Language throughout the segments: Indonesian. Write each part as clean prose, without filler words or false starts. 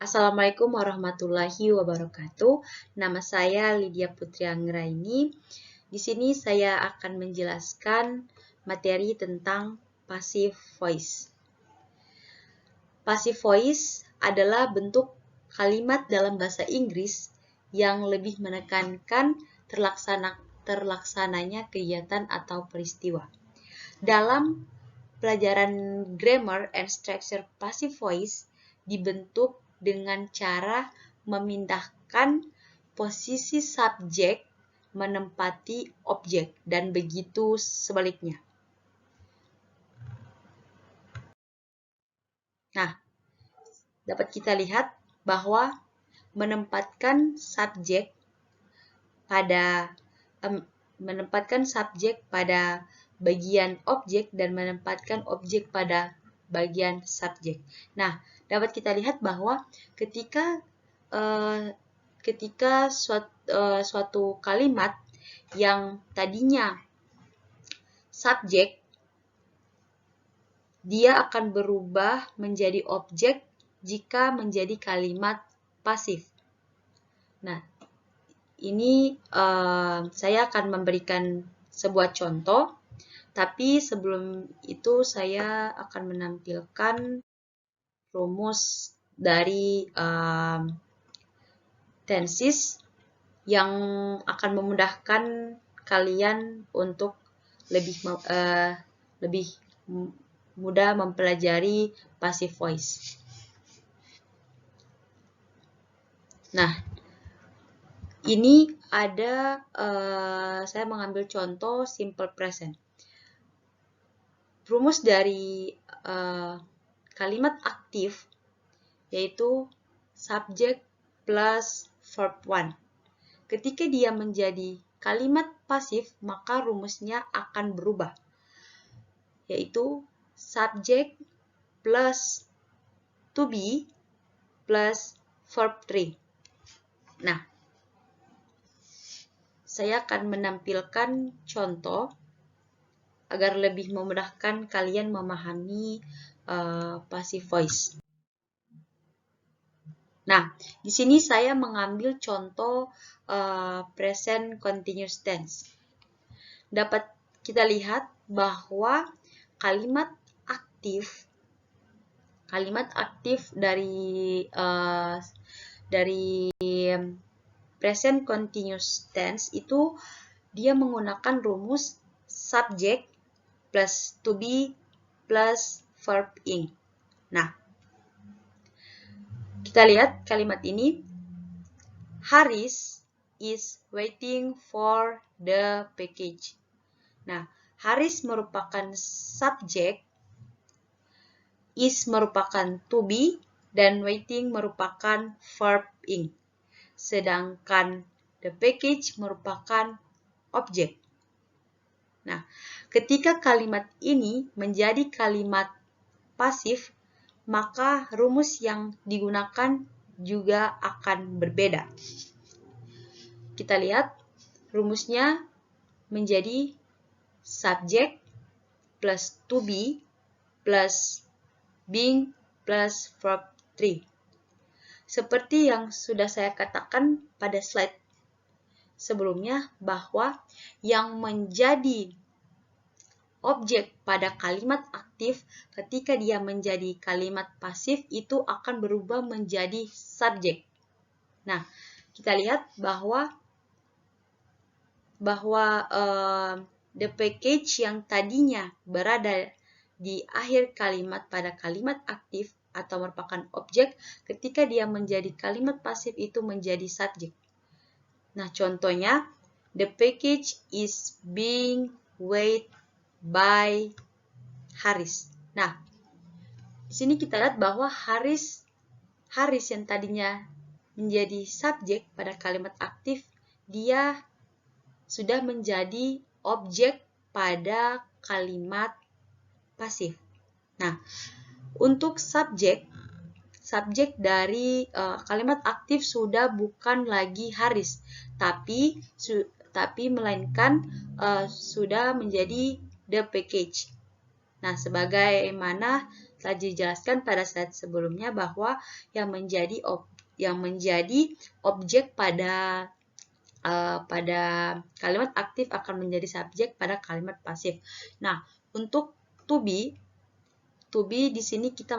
Assalamualaikum warahmatullahi wabarakatuh. Nama saya Lydia Putri Anggraini. Di sini saya akan menjelaskan materi tentang passive voice. Passive voice adalah bentuk kalimat dalam bahasa Inggris yang lebih menekankan terlaksananya kegiatan atau peristiwa. Dalam pelajaran grammar and structure, passive voice dibentuk dengan cara memindahkan posisi subjek menempati objek dan begitu sebaliknya. Nah, dapat kita lihat bahwa menempatkan subjek pada bagian objek dan menempatkan objek pada bagian subjek. Nah, dapat kita lihat bahwa ketika suatu kalimat yang tadinya subjek, dia akan berubah menjadi objek jika menjadi kalimat pasif. Nah, ini saya akan memberikan sebuah contoh, tapi sebelum itu saya akan menampilkan rumus dari tenses yang akan memudahkan kalian untuk lebih mudah mempelajari passive voice. Nah, ini ada saya mengambil contoh simple present. Rumus dari kalimat aktif yaitu subject plus verb 1. Ketika dia menjadi kalimat pasif, maka rumusnya akan berubah, yaitu subject plus to be plus verb 3. Nah, saya akan menampilkan contoh agar lebih memudahkan kalian memahami passive voice. Nah, di sini saya mengambil contoh present continuous tense. Dapat kita lihat bahwa kalimat aktif dari present continuous tense itu dia menggunakan rumus subject plus to be plus verb ing. Nah, kita lihat kalimat ini. Haris is waiting for the package. Nah, Haris merupakan subjek, is merupakan to be, dan waiting merupakan verb ing. Sedangkan the package merupakan objek. Nah, ketika kalimat ini menjadi kalimat pasif, maka rumus yang digunakan juga akan berbeda. Kita lihat rumusnya menjadi subject plus to be plus being plus verb 3. Seperti yang sudah saya katakan pada slide sebelumnya, bahwa yang menjadi objek pada kalimat aktif ketika dia menjadi kalimat pasif itu akan berubah menjadi subjek. Nah, kita lihat bahwa the package yang tadinya berada di akhir kalimat pada kalimat aktif atau merupakan objek, ketika dia menjadi kalimat pasif itu menjadi subjek. Nah, contohnya, the package is being waited by Haris. Nah, di sini kita lihat bahwa Haris yang tadinya menjadi subjek pada kalimat aktif, dia sudah menjadi objek pada kalimat pasif. Nah, untuk subjek dari kalimat aktif sudah bukan lagi Haris, tapi melainkan sudah menjadi the package. Nah, sebagaimana telah dijelaskan pada slide sebelumnya bahwa yang menjadi objek pada kalimat aktif akan menjadi subjek pada kalimat pasif. Nah, untuk to be di sini kita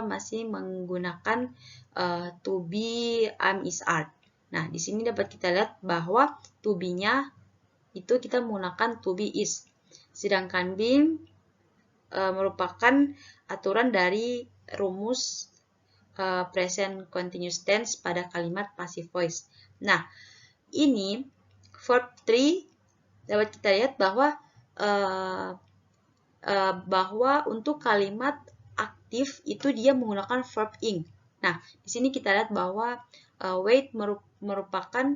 masih menggunakan to be, am, is, are. Nah, di sini dapat kita lihat bahwa to be-nya itu kita menggunakan to be is. Sedangkan being merupakan aturan dari rumus present continuous tense pada kalimat passive voice. Nah, ini verb 3 dapat kita lihat bahwa untuk kalimat aktif itu dia menggunakan verb ing. Nah, di sini kita lihat bahwa wait merupakan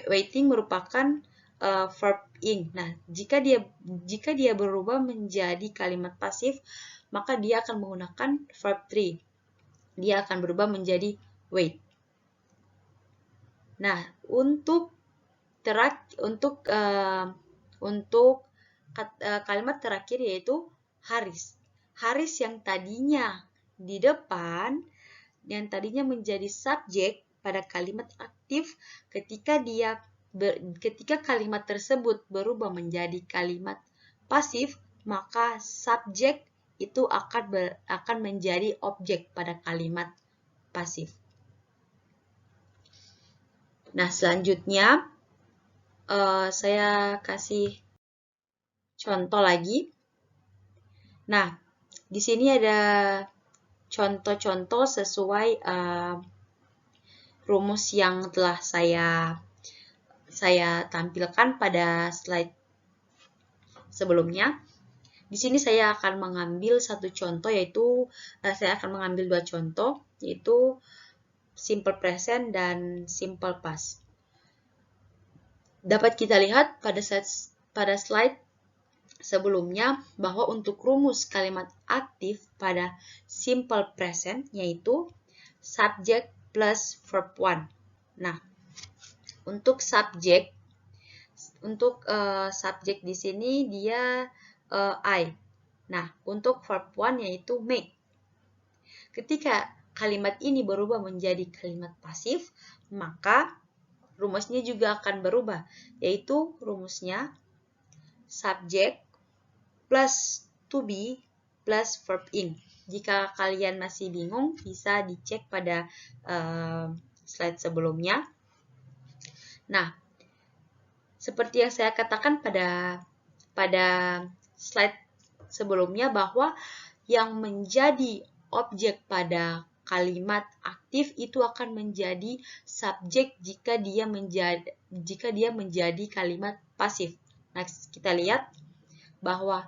waiting merupakan verb ing. Nah, jika dia berubah menjadi kalimat pasif, maka dia akan menggunakan verb 3. Dia akan berubah menjadi wait. Nah, untuk kalimat terakhir yaitu Haris. Haris yang tadinya di depan, yang tadinya menjadi subjek pada kalimat aktif, ketika kalimat tersebut berubah menjadi kalimat pasif, maka subjek itu akan menjadi objek pada kalimat pasif. Nah, selanjutnya saya kasih contoh lagi. Nah, di sini ada contoh-contoh sesuai rumus yang telah saya tampilkan pada slide sebelumnya. Di sini saya akan mengambil satu contoh, yaitu saya akan mengambil dua contoh, yaitu simple present dan simple past. Dapat kita lihat pada slide sebelumnya bahwa untuk rumus kalimat aktif pada simple present yaitu subject plus verb 1. Nah, untuk subjek di sini dia I. Nah, untuk verb 1 yaitu make. Ketika kalimat ini berubah menjadi kalimat pasif, maka rumusnya juga akan berubah, yaitu rumusnya subject plus to be plus verb ing. Jika kalian masih bingung, bisa dicek pada slide sebelumnya. Nah, seperti yang saya katakan pada slide sebelumnya bahwa yang menjadi objek pada kalimat aktif itu akan menjadi subjek jika dia menjadi kalimat pasif. Nah, kita lihat bahwa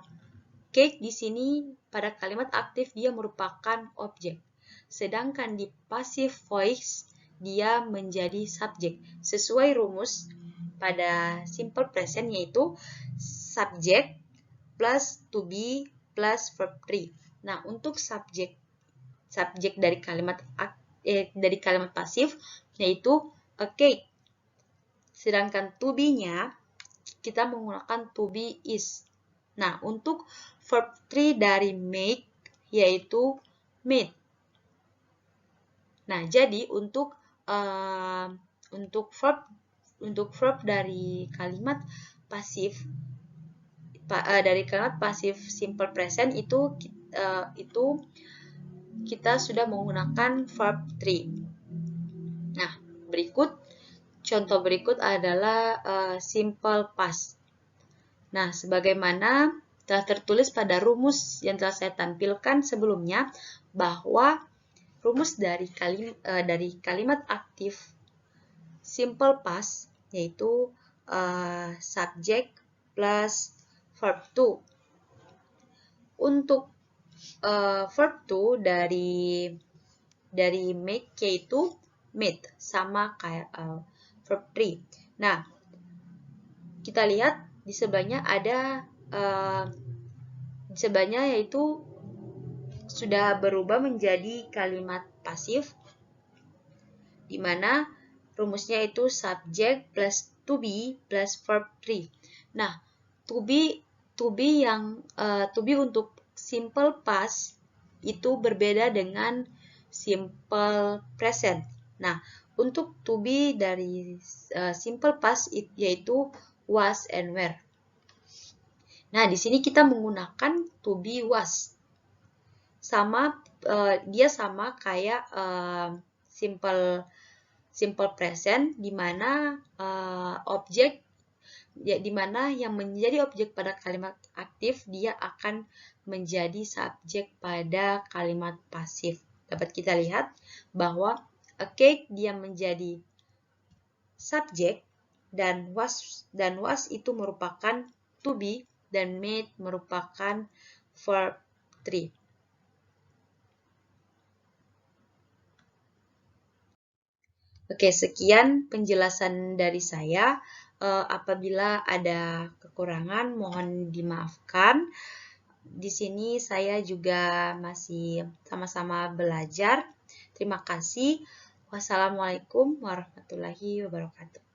cake di sini pada kalimat aktif dia merupakan objek. Sedangkan di passive voice dia menjadi subjek. Sesuai rumus pada simple present yaitu subject plus to be plus verb 3. Nah, untuk subjek dari kalimat pasif yaitu a cake. Sedangkan to be-nya kita menggunakan to be is. Nah, untuk verb 3 dari make yaitu made. Nah, jadi untuk verb dari kalimat pasif simple present itu kita sudah menggunakan verb 3. Nah, contoh berikut adalah simple past. Nah, sebagaimana telah tertulis pada rumus yang telah saya tampilkan sebelumnya, bahwa rumus dari kalimat aktif simple past yaitu subject plus verb 2. Untuk verb 2 dari make yaitu made, sama kayak verb 3. Nah, kita lihat di sebelahnya ada yaitu sudah berubah menjadi kalimat pasif, di mana rumusnya itu subject plus to be plus verb 3. Nah, to to be untuk simple past itu berbeda dengan simple present. Nah, untuk to be dari simple past yaitu was and were. Nah, di sini kita menggunakan to be was. Dia sama kayak simple present, di mana yang menjadi objek pada kalimat aktif dia akan menjadi subjek pada kalimat pasif. Dapat kita lihat bahwa a cake dia menjadi subjek dan was itu merupakan to be dan made merupakan verb 3. Oke, sekian penjelasan dari saya. Apabila ada kekurangan, mohon dimaafkan. Di sini saya juga masih sama-sama belajar. Terima kasih. Wassalamualaikum warahmatullahi wabarakatuh.